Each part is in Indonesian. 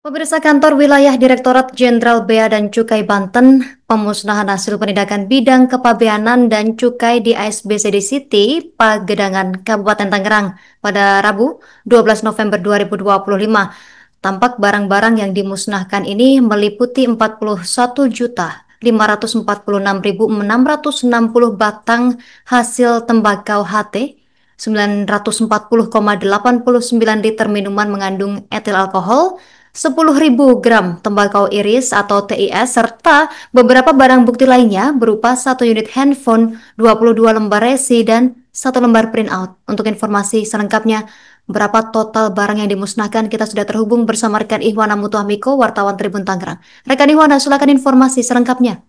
Pemirsa Kantor Wilayah Direktorat Jenderal Bea dan Cukai Banten, pemusnahan hasil penindakan bidang kepabeanan dan cukai di ASBCD City, Pagedangan, Kabupaten Tangerang pada Rabu 12 November 2025. Tampak barang-barang yang dimusnahkan ini meliputi 41.546.660 batang hasil tembakau HT, 940,89 liter minuman mengandung etil alkohol, 10.000 gram tembakau iris atau TIS, serta beberapa barang bukti lainnya berupa 1 unit handphone, 22 lembar resi, dan 1 lembar printout. Untuk informasi selengkapnya, berapa total barang yang dimusnahkan, kita sudah terhubung bersama rekan Ihwana Mutuhamiko, wartawan Tribun Tangerang. Rekan Ihwana, silakan informasi selengkapnya.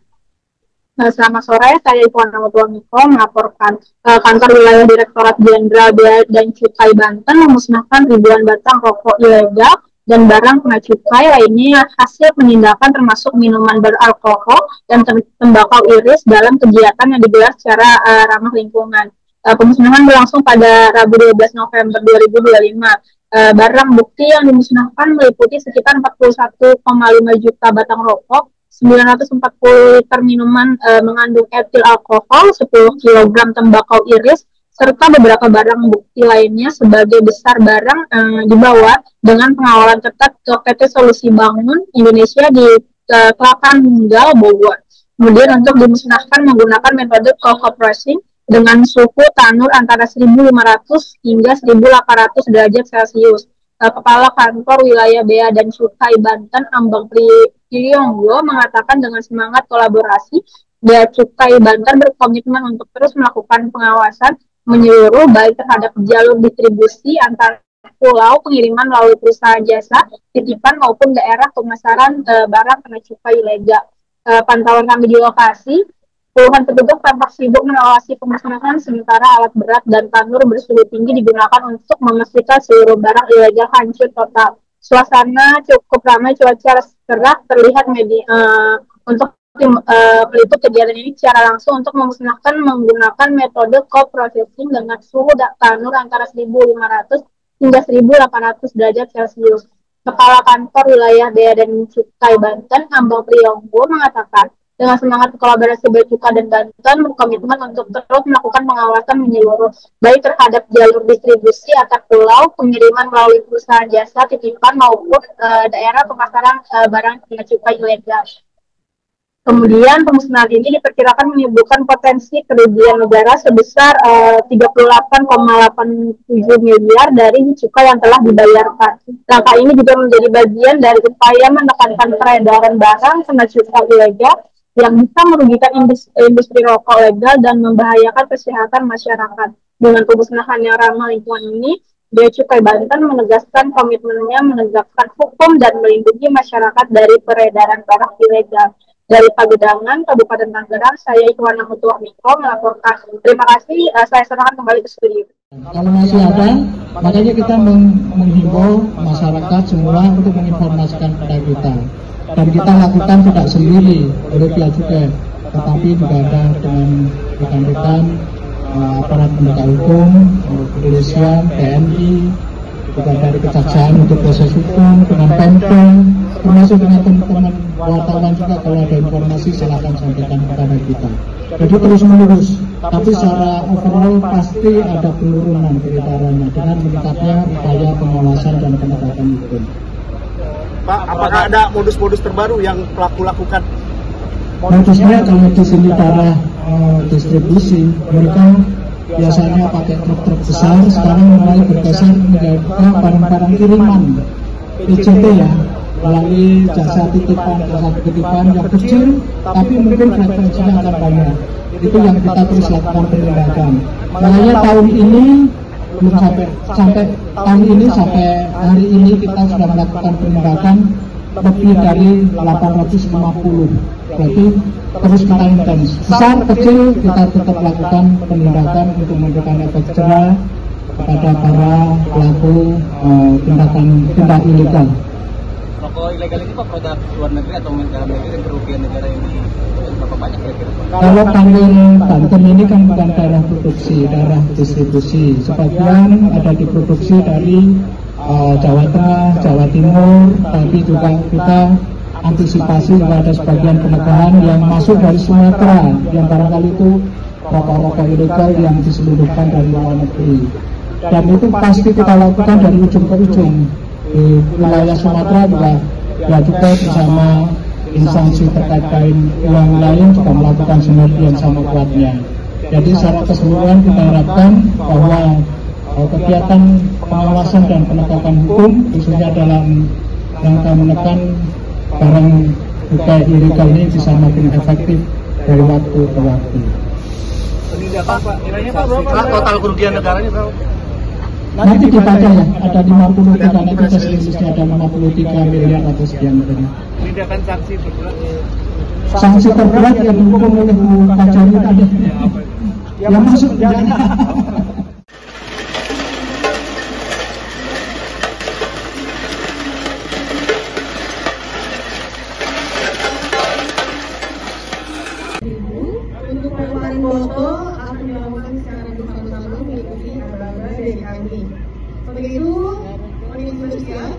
Selamat sore, saya Ihwana Mutuhamiko melaporkan Kantor Wilayah Direktorat Jenderal Bea dan Cukai Banten memusnahkan ribuan batang rokok ilegal dan barang kena cukai lainnya hasil penindakan termasuk minuman beralkohol dan tembakau iris dalam kegiatan yang digelar secara ramah lingkungan. Pemusnahan berlangsung pada Rabu 12 November 2025. Barang bukti yang dimusnahkan meliputi sekitar 41,5 juta batang rokok, 940 liter minuman mengandung etil alkohol, 10 kg tembakau iris, serta beberapa barang bukti lainnya. Sebagai besar barang dibawa dengan pengawalan ketat ke PT Solusi Bangun Indonesia di Kelapa Nunggal, Bogor. Kemudian untuk dimusnahkan menggunakan metode co-processing dengan suhu tanur antara 1.500 hingga 1.800 derajat Celcius. Kepala Kantor Wilayah Bea dan Cukai Banten, Ambang Priyonggo, mengatakan dengan semangat kolaborasi, Bea Cukai Banten berkomitmen untuk terus melakukan pengawasan menyeluruh baik terhadap jalur distribusi antar pulau, pengiriman melalui perusahaan jasa, titipan maupun daerah pemasaran barang kena cukai ilegal. Pantauan kami di lokasi, puluhan petugas tampak sibuk mengawasi pemusnahan, sementara alat berat dan tanur bersuhu tinggi digunakan untuk memastikan seluruh barang ilegal hancur total. Suasana cukup ramai, cuaca cerah, terlihat untuk peliput kegiatan ini secara langsung untuk memusnahkan menggunakan metode co-processing dengan suhu tanur antara 1.500 hingga 1.800 derajat Celcius. Kepala Kantor Wilayah Bea dan Cukai Banten, Ambang Priyonggo, mengatakan dengan semangat kolaborasi Bea Cukai dan Banten berkomitmen untuk terus melakukan pengawasan menyeluruh baik terhadap jalur distribusi antar pulau, pengiriman melalui perusahaan jasa, titipan maupun daerah pemasaran barang kena cukai ilegal. Kemudian pemusnahan ini diperkirakan menimbulkan potensi kerugian negara sebesar 38,87 miliar dari cukai yang telah dibayarkan. Langkah ini juga menjadi bagian dari upaya menekankan peredaran barang kena cukai ilegal yang bisa merugikan industri rokok legal dan membahayakan kesehatan masyarakat. Dengan pemusnahan yang ramah lingkungan ini, Bea Cukai Banten menegaskan komitmennya menegakkan hukum dan melindungi masyarakat dari peredaran barang ilegal. Dari Pagedangan, Kabupaten Tangerang, saya Ihwana Mutuhamiko melaporkan. Terima kasih, saya serahkan kembali ke studio. Kalau masih ada, makanya kita menghimbau masyarakat semua untuk menginformasikan kepada kita. Dan kita lakukan tidak sendiri oleh Bea Cukai, tetapi juga ada dengan rekan-rekan aparat penegak hukum, kepolisian, TNI, juga dari Kejaksaan untuk proses hukum, dengan Pemprov, termasuk dengan teman-teman wartawan juga. Kalau ada informasi silakan sampaikan kepada kita. Jadi terus menerus, tapi secara overall pasti ada penurunan peredarannya dengan meningkatnya upaya pengawasan dan penegakan hukum. Pak, apakah ada modus-modus terbaru yang pelaku lakukan? Modusnya kalau di sini darah distribusi, mereka biasanya pakai truk-truk besar, sekarang mulai bergeser menjadi barang-barang kiriman PJT ya, melalui jasa titipan yang kecil, tapi mungkin frekuensinya akan banyak. Itu yang kita terus lakukan penindakan. Makanya tahun ini belum sampai tahun ini sampai hari ini kita sudah melakukan penindakan lebih dari 850. Berarti terus kita intens. Besar kecil kita tetap lakukan penindakan untuk memberikan efek jerah kepada para pelaku tindak ilegal. Rokok ilegal ini Pak, produk luar negeri atau dalam negeri, dan kerugian negara ini berapa banyak kira-kira Pak? Kalau Kanwil Banten ini kan bukan daerah produksi, daerah distribusi. Sebagian ada diproduksi dari Jawa Tengah, Jawa Timur, tapi juga kita antisipasi juga ada sebagian penegahan yang masuk dari Sumatera yang barangkali itu rokok-rokok ilegal yang diselundupkan dari luar negeri, dan itu pasti kita lakukan dari ujung ke ujung. Di wilayah Sumatera juga ya juga bersama instansi terkait yang lain juga melakukan sinergi yang sama kuatnya. Jadi secara keseluruhan kita harapkan bahwa kegiatan pengawasan dan penegakan hukum khususnya dalam rangka menekan barang bukti ilegal ini bisa makin efektif dari waktu ke waktu. Penindakan Pak, kiranya Pak berapa? Total kerugian negaranya berapa? Nanti dibaca ya, ada 53, nanti kita selisihnya ada 53 miliar atau sekian tadi. Penindakan sanksi terberat. Sanksi terberat yang dihukum oleh Bu Kajari tadi. Ya masuk penjara. Untuk pelemparan botol akan dilakukan secara bersama-sama mengikuti aba-aba dari kami. Begitu, menit bersiap.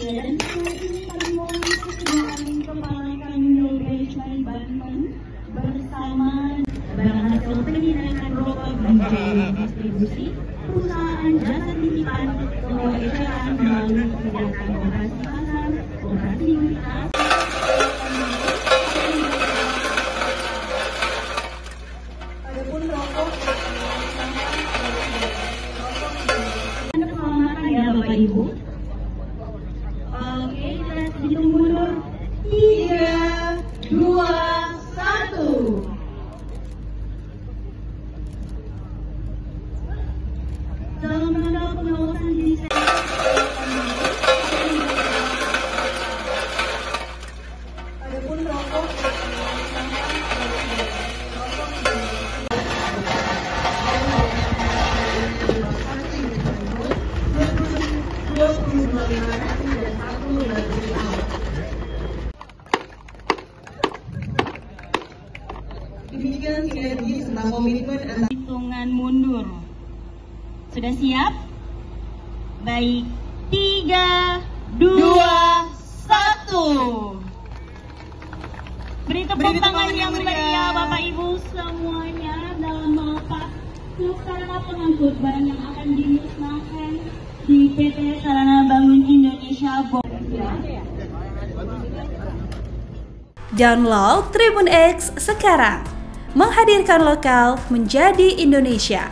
Dan saat ini kami mohon kesediaan Kepala Kanwil Becuai Banten bersama barang hasil penyediaan rokok menjadi distribusi perusahaan jasa titipan sebuah eceran melalui kegiatan operasi pasar, operasi unitas. Adapun rokok Keselamatan ya Bapak Ibu. Oke, kita hitung mundur. 3, 2, 1. Dalam rangka pengawasan diri saya. Adapun rokok demikian sinergi serta komitmen antara Hitungan mundur. Sudah siap? Baik. 3, 2, 1. Beri tepuk tangan yang meriah Bapak Ibu semuanya dalam melepas sarana pengangkut barang yang akan dimusnahkan di PT Sarana Bangun Indonesia. Download Tribun X sekarang, menghadirkan lokal menjadi Indonesia.